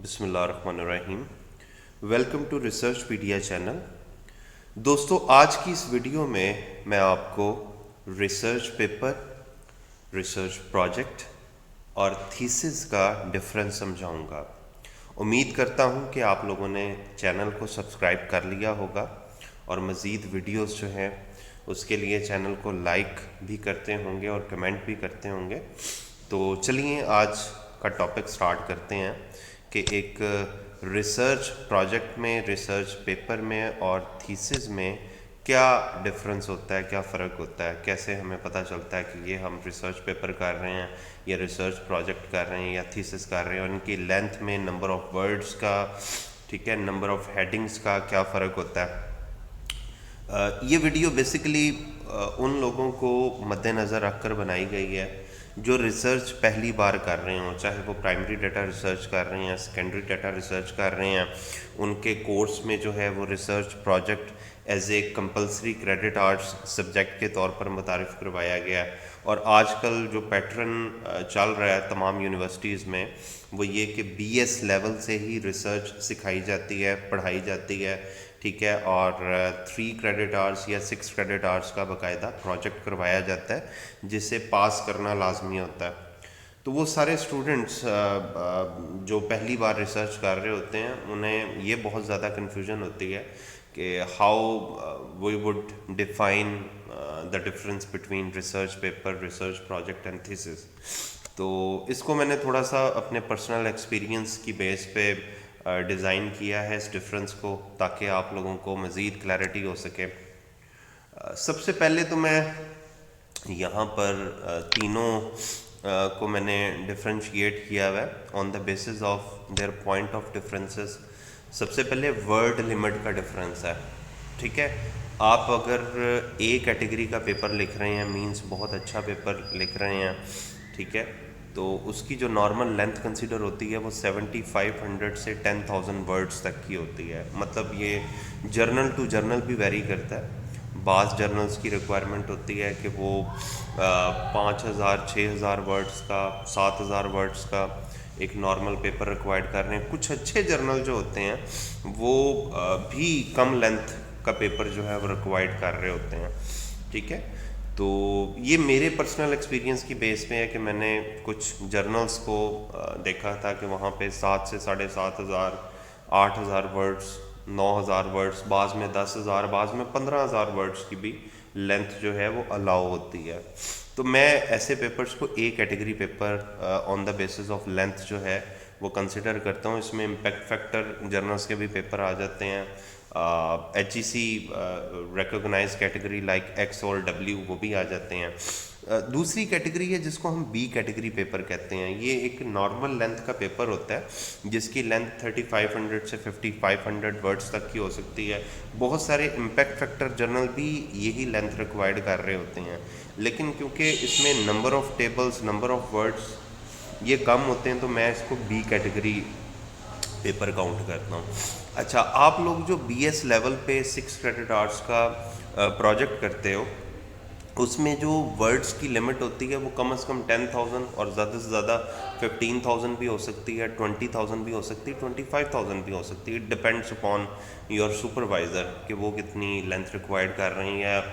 बिस्मिल्लाहिर्रहमानिर्रहीम। Welcome to research pedia channel. दोस्तों, आज की इस वीडियो में मैं आपको रिसर्च पेपर, रिसर्च प्रोजेक्ट और थीसिस का डिफरेंस समझाऊंगा। उम्मीद करता हूं कि आप लोगों ने चैनल को सब्सक्राइब कर लिया होगा और मज़ीद वीडियोस जो हैं उसके लिए चैनल को लाइक भी करते होंगे और कमेंट भी करते होंगे। तो चलिए आज का टॉपिक स्टार्ट करते हैं कि एक रिसर्च प्रोजेक्ट में, रिसर्च पेपर में और थीसिस में क्या डिफरेंस होता है, क्या फ़र्क होता है, कैसे हमें पता चलता है कि ये हम रिसर्च पेपर कर रहे हैं या रिसर्च प्रोजेक्ट कर रहे हैं या थीसिस कर रहे हैं। उनकी लेंथ में, नंबर ऑफ़ वर्ड्स का, ठीक है, नंबर ऑफ़ हेडिंग्स का क्या फ़र्क होता है। ये वीडियो बेसिकली उन लोगों को मद्देनज़र रखकर बनाई गई है जो रिसर्च पहली बार कर रहे हों, चाहे वो प्राइमरी डाटा रिसर्च कर रहे हैं, सेकेंडरी डाटा रिसर्च कर रहे हैं। उनके कोर्स में जो है वो research project as a compulsory credit arts subject के तौर पर मुतारिफ़ करवाया गया है। और आजकल जो पैटर्न चल रहा है तमाम यूनिवर्सिटीज़ में वो ये कि BS लेवल से ही रिसर्च सिखाई जाती है, पढ़ाई जाती है, ठीक है, और 3 क्रेडिट आवर्स या 6 क्रेडिट आवर्स का बाकायदा प्रोजेक्ट करवाया जाता है जिसे पास करना लाजमी होता है। तो वो सारे स्टूडेंट्स जो पहली बार रिसर्च कर रहे होते हैं उन्हें ये बहुत ज़्यादा कन्फ्यूजन होती है कि how we would define the difference between research paper, research project and thesis. तो इसको मैंने थोड़ा सा अपने पर्सनल एक्सपीरियंस की बेस पे डिज़ाइन किया है इस डिफरेंस को, ताकि आप लोगों को मज़ीद क्लैरिटी हो सके। सबसे पहले तो मैं यहाँ पर तीनों को मैंने डिफ्रेंशिएट किया हुआ है on the basis of their point of differences. सबसे पहले वर्ड लिमिट का डिफरेंस है, ठीक है। आप अगर A कैटेगरी का पेपर लिख रहे हैं, मींस बहुत अच्छा पेपर लिख रहे हैं, ठीक है, तो उसकी जो नॉर्मल लेंथ कंसिडर होती है वो 7500 से 10,000 वर्ड्स तक की होती है। मतलब ये जर्नल टू जर्नल भी वेरी करता है। बाज़ जर्नल्स की रिक्वायरमेंट होती है कि वो 5,000 6,000 वर्ड्स का, 7,000 वर्ड्स का एक नॉर्मल पेपर रिक्वायर्ड कर रहे हैं। कुछ अच्छे जर्नल जो होते हैं वो भी कम लेंथ का पेपर जो है वो रिक्वायर्ड कर रहे होते हैं, ठीक है। तो ये मेरे पर्सनल एक्सपीरियंस की बेस पे है कि मैंने कुछ जर्नल्स को देखा था कि वहाँ पे 7 से 7,500, 8,000 वर्ड्स, 9,000 वर्ड्स, बाज़ में 10,000, बाज़ में 15,000 वर्ड्स की भी लेंथ जो है वो अलाउ होती है। तो मैं ऐसे पेपर्स को A category paper on the basis of length जो है वो कंसिडर करता हूँ। इसमें इम्पैक्ट फैक्टर जर्नल्स के भी पेपर आ जाते हैं, HEC recognize category like X और W वो भी आ जाते हैं। दूसरी कैटेगरी है जिसको हम B कैटेगरी पेपर कहते हैं। ये एक नॉर्मल लेंथ का पेपर होता है जिसकी लेंथ 3500 से 5500 वर्ड्स तक की हो सकती है। बहुत सारे इम्पैक्ट फैक्टर जर्नल भी यही लेंथ रिक्वायर्ड कर रहे होते हैं, लेकिन क्योंकि इसमें number of tables, number of words ये कम होते हैं तो मैं इसको B कैटेगरी पेपर काउंट करता हूँ। अच्छा, आप लोग जो BS लेवल पे 6 क्रेडिट आवर्स का प्रोजेक्ट करते हो उसमें जो वर्ड्स की लिमिट होती है वो कम से कम 10,000 और ज़्यादा से ज़्यादा 15,000 भी हो सकती है, 20,000 भी हो सकती है, 25,000 भी हो सकती है। It depends upon your supervisor कि वो कितनी लेंथ रिक्वायर्ड कर रहे हैं या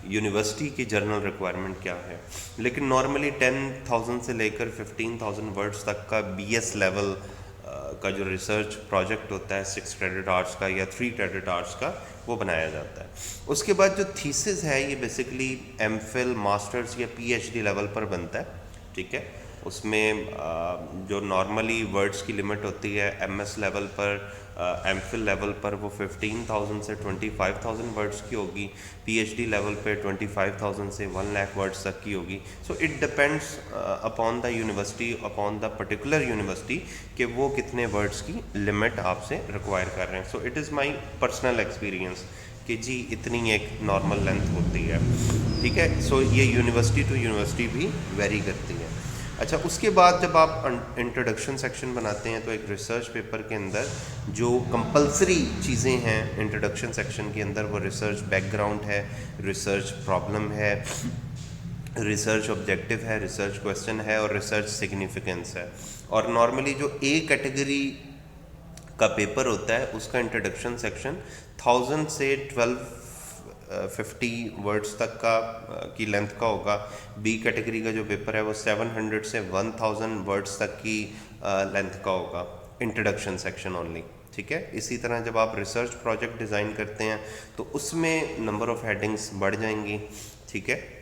यूनिवर्सिटी की जर्नल रिक्वायरमेंट क्या है। लेकिन नॉर्मली 10,000 से लेकर 15,000 वर्ड्स तक का BS लेवल का जो रिसर्च प्रोजेक्ट होता है 6 क्रेडिट आवर्स का या 3 क्रेडिट आवर्स का वो बनाया जाता है। उसके बाद जो थीसिस है ये बेसिकली MPhil, मास्टर्स या PhD लेवल पर बनता है, ठीक है। उसमें जो नॉर्मली वर्ड्स की लिमिट होती है MS लेवल पर, MPhil लेवल पर वो 15,000 से 25,000 वर्ड्स की होगी, PhD लेवल पे 25,000 से 1 लाख वर्ड्स तक की होगी। So it depends upon the university, upon the particular university कि वो कितने वर्ड्स की लिमिट आपसे रिक्वायर कर रहे हैं। सो it is my personal experience कि जी इतनी एक नॉर्मल लेंथ होती है, ठीक है। सो ये यूनिवर्सिटी टू यूनिवर्सिटी भी वेरी करती है। अच्छा, उसके बाद जब आप इंट्रोडक्शन सेक्शन बनाते हैं तो एक रिसर्च पेपर के अंदर जो कंपलसरी चीज़ें हैं इंट्रोडक्शन सेक्शन के अंदर वो रिसर्च बैकग्राउंड है, रिसर्च प्रॉब्लम है, रिसर्च ऑब्जेक्टिव है, रिसर्च क्वेश्चन है और रिसर्च सिग्निफिकेंस है। और नॉर्मली जो A कैटेगरी का पेपर होता है उसका इंट्रोडक्शन सेक्शन 1000 से 1250 वर्ड्स तक का की लेंथ का होगा। बी कैटेगरी का जो पेपर है वो 700 से 1000 वर्ड्स तक की लेंथ का होगा, इंट्रोडक्शन सेक्शन ओनली। ठीक है, इसी तरह जब आप रिसर्च प्रोजेक्ट डिज़ाइन करते हैं तो उसमें नंबर ऑफ़ हेडिंग्स बढ़ जाएंगी। ठीक है,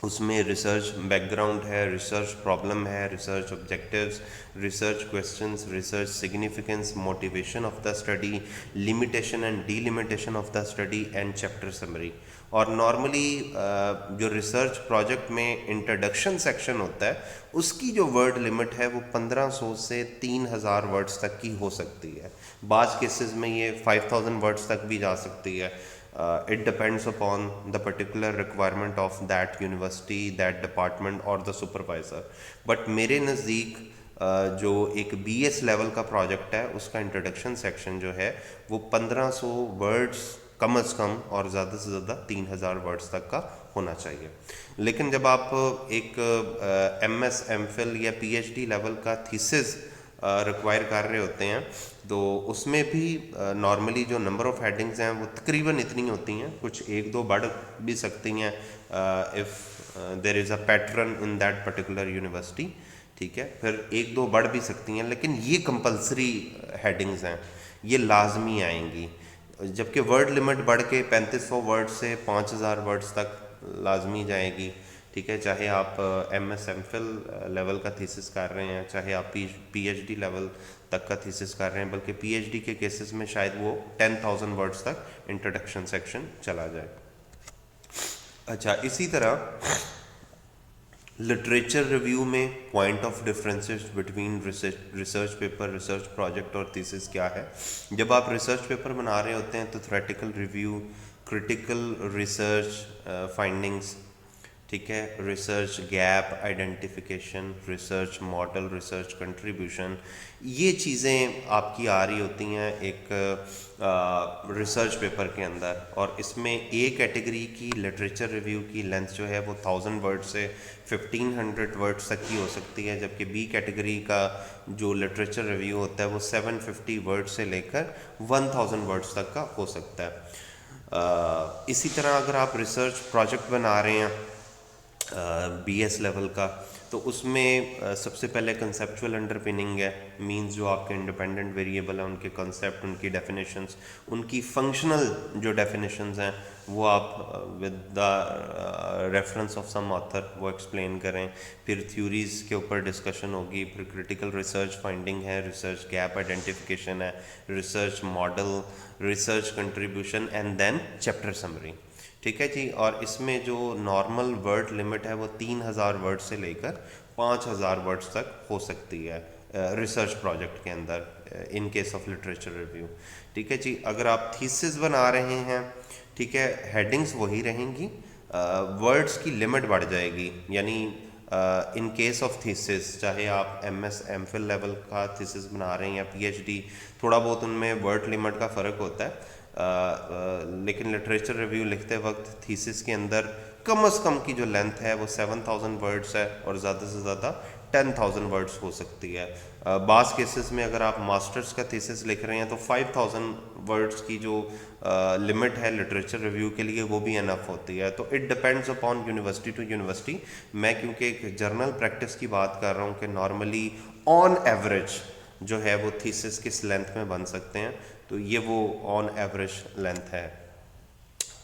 उसमें रिसर्च बैकग्राउंड है, रिसर्च प्रॉब्लम है, research objectives, research questions, research significance, motivation of the study, limitation and delimitation of the study and chapter summary. और नॉर्मली जो रिसर्च प्रोजेक्ट में इंट्रोडक्शन सेक्शन होता है उसकी जो वर्ड लिमिट है वो 1500 से 3000 वर्ड्स तक की हो सकती है। बाज़ केसेस में ये 5000 वर्ड्स तक भी जा सकती है। It depends upon the particular requirement of that university, that department or the supervisor. But मेरे नज़दीक जो एक BS लेवल का प्रोजेक्ट है उसका इंट्रोडक्शन सेक्शन जो है वो 1500 वर्ड्स कम अज़ कम और ज़्यादा से ज़्यादा 3000 वर्ड्स तक का होना चाहिए। लेकिन जब आप एक MS MPhil या PhD लेवल का थीसिस रिक्वायर कर रहे होते हैं तो उसमें भी नॉर्मली जो नंबर ऑफ़ हेडिंग्स हैं वो तकरीबन इतनी होती हैं, कुछ एक दो बढ़ भी सकती हैं if there is a pattern in that particular university. ठीक है, फिर एक दो बढ़ भी सकती हैं, लेकिन ये कंपलसरी हेडिंग्स हैं, ये लाजमी आएंगी। जबकि वर्ड लिमिट बढ़ के 3500 वर्ड से 5000 वर्ड्स तक लाजमी जाएगी। ठीक है, चाहे आप MS MPhil लेवल का थीसिस कर रहे हैं, चाहे आप PhD लेवल तक का थीसिस कर रहे हैं, बल्कि PhD के केसेस में शायद वो 10,000 वर्ड्स तक इंट्रोडक्शन सेक्शन चला जाए। अच्छा, इसी तरह लिटरेचर रिव्यू में point of differences between research paper, research project और थीसिस क्या है। जब आप रिसर्च पेपर बना रहे होते हैं तो theoretical review, critical research findings, ठीक है, research gap identification, research model, research contribution, ये चीज़ें आपकी आ रही होती हैं एक रिसर्च पेपर के अंदर। और इसमें ए कैटेगरी की लिटरेचर रिव्यू की लेंथ जो है वो 1000 वर्ड से 1500 वर्ड्स तक की हो सकती है, जबकि बी कैटेगरी का जो लिटरेचर रिव्यू होता है वो 750 वर्ड से लेकर 1000 वर्ड्स तक का हो सकता है। इसी तरह अगर आप रिसर्च प्रोजेक्ट बना रहे हैं BS लेवल का, तो उसमें सबसे पहले कंसेप्चुअल अंडरपिनिंग है, मींस जो आपके इंडिपेंडेंट वेरिएबल हैं उनके कंसेप्ट, उनकी डेफिनेशंस, उनकी फंक्शनल जो डेफिनेशंस हैं वो आप with the reference of some author वो एक्सप्लेन करें। फिर थ्योरीज़ के ऊपर डिस्कशन होगी, फिर क्रिटिकल रिसर्च फाइंडिंग है, रिसर्च गैप आइडेंटिफिकेशन है, research model, research contribution and then chapter summary. ठीक है जी, और इसमें जो नॉर्मल वर्ड लिमिट है वो 3000 वर्ड से लेकर 5000 वर्ड्स तक हो सकती है रिसर्च प्रोजेक्ट के अंदर इन केस ऑफ लिटरेचर रिव्यू। ठीक है जी, अगर आप थीसिस बना रहे हैं, ठीक है, हेडिंग्स वही रहेंगी, वर्ड्स की लिमिट बढ़ जाएगी। यानी इन केस ऑफ थीसिस, चाहे आप MS MPhil लेवल का थीसिस बना रहे हैं या PhD, थोड़ा बहुत उनमें वर्ड लिमिट का फ़र्क होता है, लेकिन लिटरेचर रिव्यू लिखते वक्त थीसिस के अंदर कम से कम की जो लेंथ है वो 7000 वर्ड्स है और ज़्यादा से ज़्यादा 10,000 वर्ड्स हो सकती है। बाज़ केसेस में अगर आप मास्टर्स का थीसिस लिख रहे हैं तो 5000 वर्ड्स की जो लिमिट है लिटरेचर रिव्यू के लिए वो भी इनफ होती है। तो it depends upon university to university. मैं क्योंकि एक जर्नल प्रैक्टिस की बात कर रहा हूँ कि नॉर्मली ऑन एवरेज जो है वो थीसिस किस लेंथ में बन सकते हैं, तो ये वो ऑन एवरेज लेंथ है।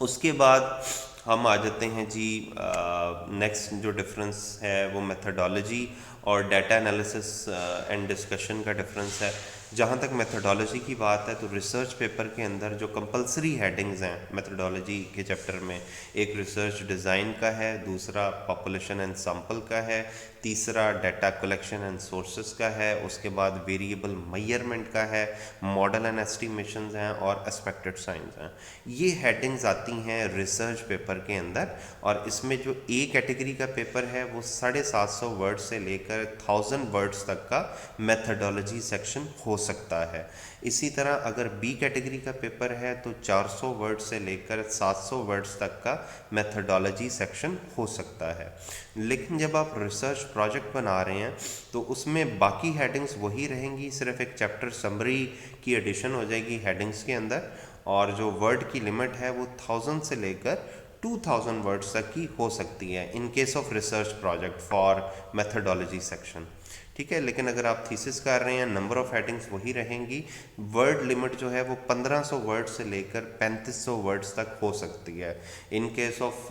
उसके बाद हम आ जाते हैं जी नेक्स्ट जो डिफरेंस है वो मेथडोलॉजी और डाटा एनालिसिस एंड डिस्कशन का डिफरेंस है। जहाँ तक मेथडोलॉजी की बात है तो रिसर्च पेपर के अंदर जो कंपलसरी हेडिंग्स हैं मेथडोलॉजी के चैप्टर में, एक रिसर्च डिज़ाइन का है, दूसरा पॉपुलेशन एंड सैंपल का है, तीसरा डाटा कलेक्शन एंड सोर्सेस का है, उसके बाद वेरिएबल मेजरमेंट का है, मॉडल एंड एस्टिमेशंस हैं और एक्सपेक्टेड साइंस हैं। ये हेडिंग्स आती हैं रिसर्च पेपर के अंदर। और इसमें जो ए कैटेगरी का पेपर है वो 750 वर्ड से लेकर 1000 वर्ड्स तक का मेथडोलॉजी सेक्शन हो सकता है। इसी तरह अगर बी कैटेगरी का पेपर है तो 400 वर्ड से लेकर 700 वर्ड्स तक का मेथडोलॉजी सेक्शन हो सकता है। लेकिन जब आप रिसर्च प्रोजेक्ट बना रहे हैं तो उसमें बाकी हेडिंग्स वही रहेंगी, सिर्फ एक चैप्टर समरी की एडिशन हो जाएगी हेडिंग्स के अंदर, और जो वर्ड की लिमिट है वो 1000 से लेकर 2000 वर्ड्स तक की हो सकती है इन case of research project for methodology section. ठीक है, लेकिन अगर आप थीसिस कर रहे हैं नंबर ऑफ हेडिंग्स वही रहेंगी। वर्ड लिमिट जो है वो 1500 वर्ड से लेकर 3500 वर्ड्स तक हो सकती है। इन case of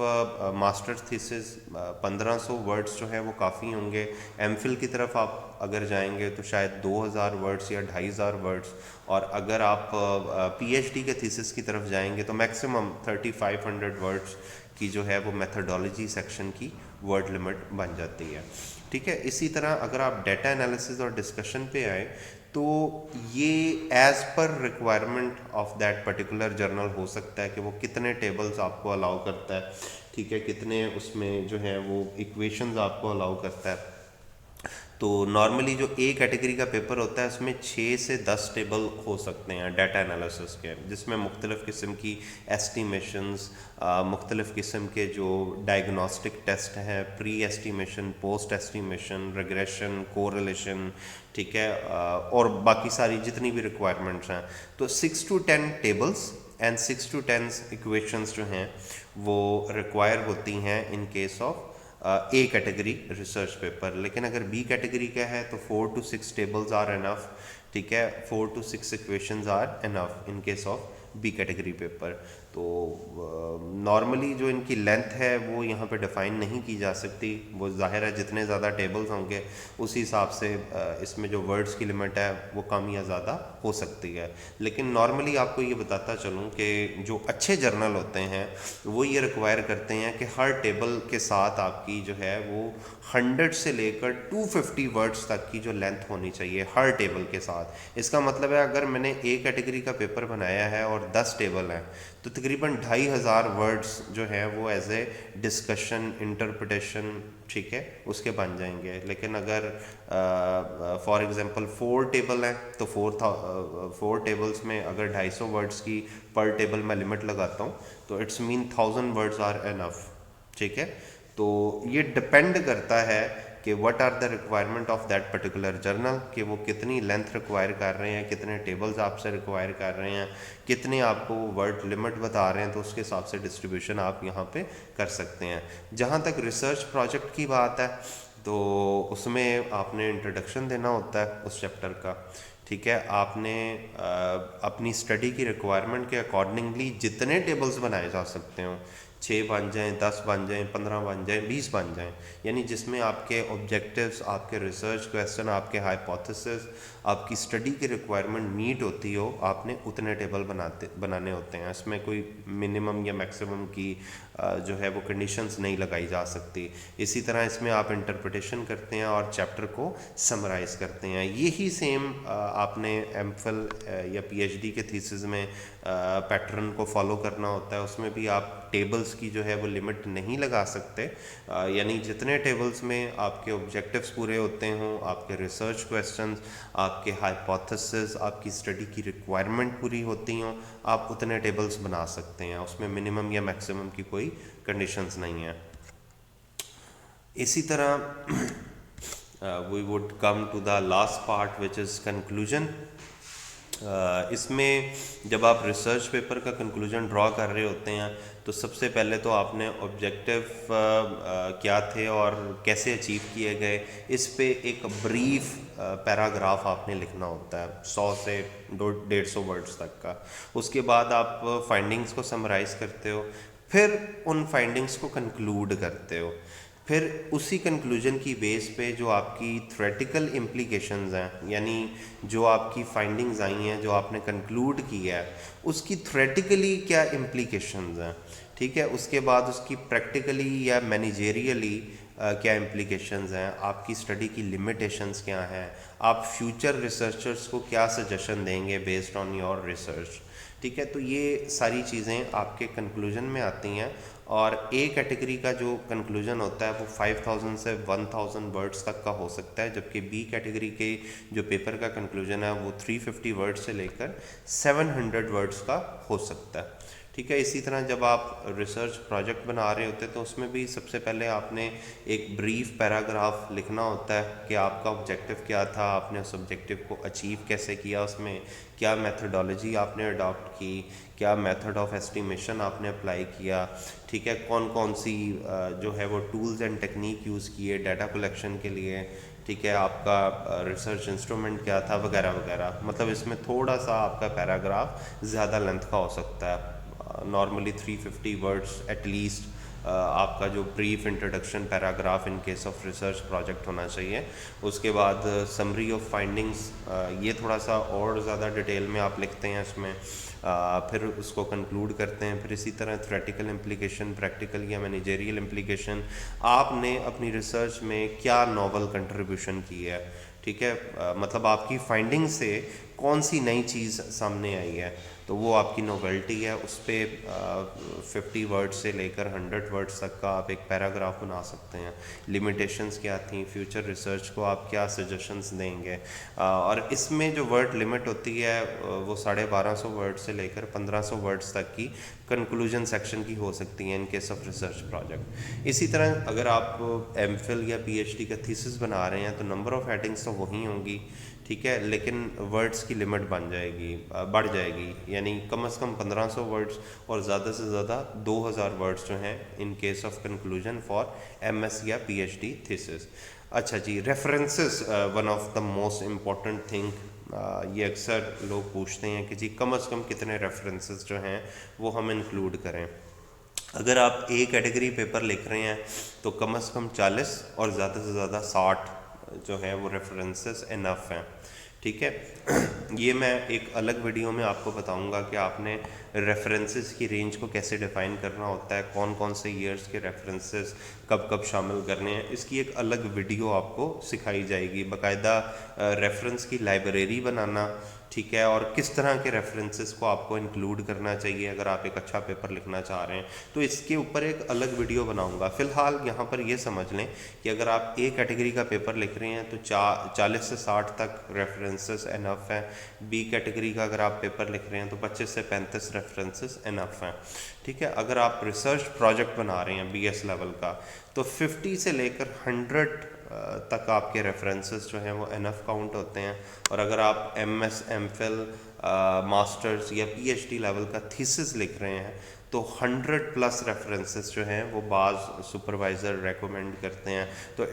masters thesis 1500 words जो है वो काफ़ी होंगे। एमफिल की तरफ आप अगर जाएंगे तो शायद 2000 वर्ड्स या 2500 वर्ड्स, और अगर आप पीएचडी के थीसिस की तरफ जाएंगे तो मैक्सिमम 3500 वर्ड्स की जो है वो मेथडोलॉजी सेक्शन की वर्ड लिमिट बन जाती है। ठीक है, इसी तरह अगर आप डेटा एनालिसिस और डिस्कशन पे आए तो ये as per requirement of that particular journal हो सकता है कि वो कितने टेबल्स आपको अलाउ करता है, ठीक है, कितने उसमें जो है वो इक्वेशंस आपको अलाउ करता है। तो नॉर्मली जो ए कैटेगरी का पेपर होता है उसमें 6 से 10 टेबल हो सकते हैं डेटा एनालिसिस के, जिसमें मुख्तलिफ़ किस्म की एस्टीमेशंस, मुख्तलिफ़ किस्म के जो डायग्नोस्टिक टेस्ट हैं, pre estimation, post estimation, regression, correlation, ठीक है, और बाकी सारी जितनी भी रिक्वायरमेंट्स हैं। तो 6 to 10 tables and 6 to 10 equations जो हैं वो रिक्वायर होती हैं in case of A category research paper. लेकिन अगर बी कैटेगरी का है तो 4 to 6 टेबल्स आर इनफ, ठीक है, 4 to 6 equations are enough in case of B category paper. तो नॉर्मली जो इनकी लेंथ है वो यहाँ पे डिफ़ाइन नहीं की जा सकती, वो जाहिर है जितने ज़्यादा टेबल्स होंगे उस हिसाब से इसमें जो वर्ड्स की लिमिट है वो कम या ज़्यादा हो सकती है। लेकिन नॉर्मली आपको ये बताता चलूँ कि जो अच्छे जर्नल होते हैं वो ये रिक्वायर करते हैं कि हर टेबल के साथ आपकी जो है वो 100 से लेकर 250 वर्ड्स तक की जो लेंथ होनी चाहिए हर टेबल के साथ। इसका मतलब है अगर मैंने ए कैटेगरी का पेपर बनाया है और 10 टेबल हैं तो तकरीबन 2500 वर्ड्स जो है वो एज ए डिस्कशन, इंटरप्रिटेशन, ठीक है, उसके बन जाएंगे। लेकिन अगर फॉर एग्जांपल 4 टेबल हैं तो 4 टेबल्स में अगर 250 वर्ड्स की पर टेबल मैं लिमिट लगाता हूँ तो it's mean 1000 words are enough, ठीक है। तो ये डिपेंड करता है कि what are the requirement of that particular journal, कि वो कितनी लेंथ रिक्वायर कर रहे हैं, कितने टेबल्स आपसे रिक्वायर कर रहे हैं, कितने आपको वर्ड लिमिट बता रहे हैं, तो उसके हिसाब से डिस्ट्रीब्यूशन आप यहाँ पे कर सकते हैं। जहाँ तक रिसर्च प्रोजेक्ट की बात है तो उसमें आपने इंट्रोडक्शन देना होता है उस चैप्टर का, ठीक है। आपने अपनी स्टडी की रिक्वायरमेंट के अकॉर्डिंगली जितने टेबल्स बनाए जा सकते हो, 6 बन जाएँ, 10 बन जाएँ, 15 बन जाएँ, 20 बन जाएँ, यानी जिसमें आपके ऑब्जेक्टिव्स, आपके रिसर्च क्वेश्चन, आपके हाइपोथेसिस, आपकी स्टडी की रिक्वायरमेंट मीट होती हो, आपने उतने टेबल बनाने होते हैं। इसमें कोई मिनिमम या मैक्सिमम की जो है वो कंडीशंस नहीं लगाई जा सकती। इसी तरह इसमें आप इंटरप्रिटेशन करते हैं और चैप्टर को समराइज़ करते हैं। यही सेम आपने एमफिल या पीएचडी के थीसिस में पैटर्न को फॉलो करना होता है। उसमें भी आप टेबल्स की जो है वो लिमिट नहीं लगा सकते, यानी जितने टेबल्स में आपके ऑब्जेक्टिव्स पूरे होते हों, आपके रिसर्च क्वेश्चंस, आपके हाइपोथेसिस, आपकी स्टडी की रिक्वायरमेंट पूरी होती हों, आप उतने टेबल्स बना सकते हैं। उसमें मिनिमम या मैक्सिमम की कोई कंडीशंस नहीं है। इसी तरह we would come to the last part which is conclusion. इसमें जब आप रिसर्च पेपर का कंक्लूजन ड्रॉ कर रहे होते हैं तो सबसे पहले तो आपने ऑब्जेक्टिव क्या थे और कैसे अचीव किए गए, इस पे एक ब्रीफ पैराग्राफ आपने लिखना होता है 100 से 150 वर्ड्स तक का। उसके बाद आप फाइंडिंग्स को समराइज़ करते हो, फिर उन फाइंडिंग्स को कंक्लूड करते हो, फिर उसी कंक्लूजन की बेस पे जो आपकी थ्योरेटिकल इम्प्लीकेशंस हैं, यानी जो आपकी फाइंडिंग्स आई हैं, जो आपने कंक्लूड किया है, उसकी थ्योरेटिकली क्या इम्प्लीकेशंस हैं, ठीक है। उसके बाद उसकी प्रैक्टिकली या मैनेजेरियली क्या इम्प्लीकेशंस हैं, आपकी स्टडी की लिमिटेशंस क्या हैं, आप फ्यूचर रिसर्चर्स को क्या सजेशन देंगे बेस्ड ऑन योर रिसर्च, ठीक है, तो ये सारी चीज़ें आपके कंक्लूजन में आती हैं। और ए कैटेगरी का जो कंक्लूजन होता है वो 5000 से 1000 वर्ड्स तक का हो सकता है, जबकि बी कैटेगरी के जो पेपर का कंक्लूजन है वो 350 वर्ड्स से लेकर 700 वर्ड्स का हो सकता है। ठीक है, इसी तरह जब आप रिसर्च प्रोजेक्ट बना रहे होते हैं तो उसमें भी सबसे पहले आपने एक ब्रीफ पैराग्राफ लिखना होता है कि आपका ऑब्जेक्टिव क्या था, आपने उस ऑब्जेक्टिव को अचीव कैसे किया, उसमें क्या मेथडोलॉजी आपने अडॉप्ट की, क्या मेथड ऑफ एस्टिमेशन आपने अप्लाई किया, ठीक है, कौन कौन सी जो है वो टूल्स एंड टेक्निक यूज़ किए डाटा कलेक्शन के लिए, ठीक है, आपका रिसर्च इंस्ट्रूमेंट क्या था, वगैरह वगैरह। मतलब इसमें थोड़ा सा आपका पैराग्राफ ज़्यादा लेंथ का हो सकता है, नॉर्मली 350 वर्ड्स एटलीस्ट आपका जो brief introduction paragraph in case of research project होना चाहिए। उसके बाद समरी ऑफ फाइंडिंग्स, ये थोड़ा सा और ज़्यादा डिटेल में आप लिखते हैं इसमें, फिर उसको कंक्लूड करते हैं। फिर इसी तरह थ्योरेटिकल इम्प्लीकेशन, प्रैक्टिकल या मैनेजरियल इम्प्लीकेशन, आपने अपनी रिसर्च में क्या नॉवल कंट्रीब्यूशन की है, ठीक है, मतलब आपकी फाइंडिंग से कौन सी नई चीज़ सामने आई है, तो वो आपकी नोवेल्टी है। उस पर 50 वर्ड्स से लेकर 100 वर्ड्स तक का आप एक पैराग्राफ बना सकते हैं। लिमिटेशंस क्या थी, फ्यूचर रिसर्च को आप क्या सजेशंस देंगे, और इसमें जो वर्ड लिमिट होती है वो 1250 वर्ड से लेकर 1500 वर्ड्स तक की कंक्लूजन सेक्शन की हो सकती हैं in case of research project. इसी तरह अगर आप एमफिल या पीएचडी का थीसिस बना रहे हैं तो नंबर ऑफ हेडिंग्स तो वही होंगी, ठीक है, लेकिन वर्ड्स की लिमिट बढ़ जाएगी, यानी कम से कम 1500 वर्ड्स और ज़्यादा से ज़्यादा 2000 वर्ड्स जो हैं in case of conclusion for MS या पीएचडी थीसिस। अच्छा जी, references one of the most important thing. ये अक्सर लोग पूछते हैं कि जी कम से कम कितने रेफरेंसेस जो हैं वो हम इंक्लूड करें। अगर आप ए कैटेगरी पेपर लिख रहे हैं तो कम से कम 40 और ज़्यादा से ज़्यादा 60 जो है वो रेफरेंसेस इनफ हैं, ठीक है। ये मैं एक अलग वीडियो में आपको बताऊंगा कि आपने रेफरेंसेस की रेंज को कैसे डिफ़ाइन करना होता है, कौन कौन से ईयर्स के रेफरेंसेस कब कब शामिल करने हैं। इसकी एक अलग वीडियो आपको सिखाई जाएगी, बाकायदा रेफरेंस की लाइब्रेरी बनाना, ठीक है, और किस तरह के रेफरेंसेस को आपको इंक्लूड करना चाहिए अगर आप एक अच्छा पेपर लिखना चाह रहे हैं, तो इसके ऊपर एक अलग वीडियो बनाऊंगा। फ़िलहाल यहाँ पर ये समझ लें कि अगर आप ए कैटेगरी का पेपर लिख रहे हैं तो 40 से 60 तक रेफरेंसेस इनफ हैं। बी कैटेगरी का अगर आप पेपर लिख रहे हैं तो 25 से 35 रेफरेंसेस इनफ हैं, ठीक है। अगर आप रिसर्च प्रोजेक्ट बना रहे हैं बीएस लेवल का तो 50 से लेकर 100 तक आपके रेफरेंसेस जो हैं वो इनफ काउंट होते हैं। और अगर आप एमएस, एमफिल, मास्टर्स या पीएचडी लेवल का थीसिस लिख रहे हैं तो 100+ रेफरेंसेस जो हैं वो बाज़ सुपरवाइज़र रेकमेंड करते हैं। तो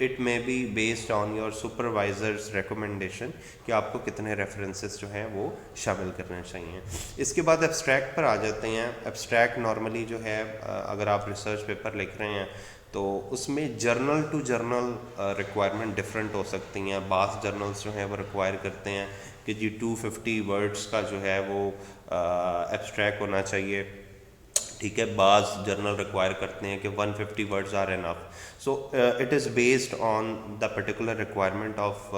it may be based on your supervisors recommendation कि आपको कितने रेफरेंसेस जो हैं वो शामिल करने चाहिए। इसके बाद एब्स्ट्रैक्ट पर आ जाते हैं। एब्स्ट्रैक्ट नॉर्मली जो है अगर आप रिसर्च पेपर लिख रहे हैं तो उसमें journal to journal requirement different हो सकती हैं। बास जर्नल्स जो हैं वो रिक्वायर करते हैं कि जी 250 वर्ड्स का जो है वो एब्स्ट्रैक्ट होना चाहिए, ठीक है। बाज़ जर्नल रिक्वायर करते हैं कि 150 words are enough. So it is based on the particular requirement of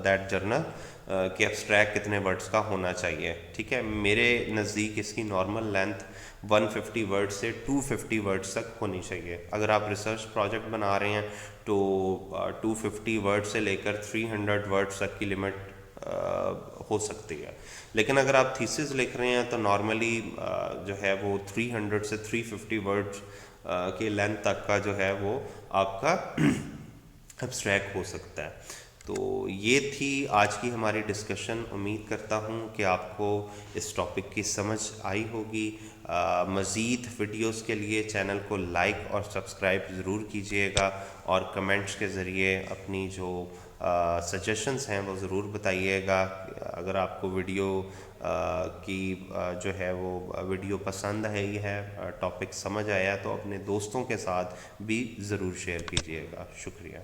that journal कि एब्स्ट्रैक्ट कितने वर्ड्स का होना चाहिए, ठीक है। मेरे नज़दीक इसकी नॉर्मल लेंथ 150 वर्ड्स से 250 वर्ड्स तक होनी चाहिए। अगर आप रिसर्च प्रोजेक्ट बना रहे हैं तो 250 वर्ड्स से लेकर 300 वर्ड्स तक की लिमिट हो सकती है। लेकिन अगर आप थीसिस लिख रहे हैं तो नॉर्मली जो है वो 300 से 350 वर्ड्स के लेंथ तक का जो है वो आपका एब्स्ट्रैक्ट हो सकता है। तो ये थी आज की हमारी डिस्कशन। उम्मीद करता हूँ कि आपको इस टॉपिक की समझ आई होगी। मज़ीद वीडियोस के लिए चैनल को लाइक और सब्सक्राइब ज़रूर कीजिएगा और कमेंट्स के ज़रिए अपनी जो सजेशंस हैं वो ज़रूर बताइएगा। अगर आपको वीडियो की जो है वो वीडियो पसंद है टॉपिक समझ आया तो अपने दोस्तों के साथ भी ज़रूर शेयर कीजिएगा। शुक्रिया।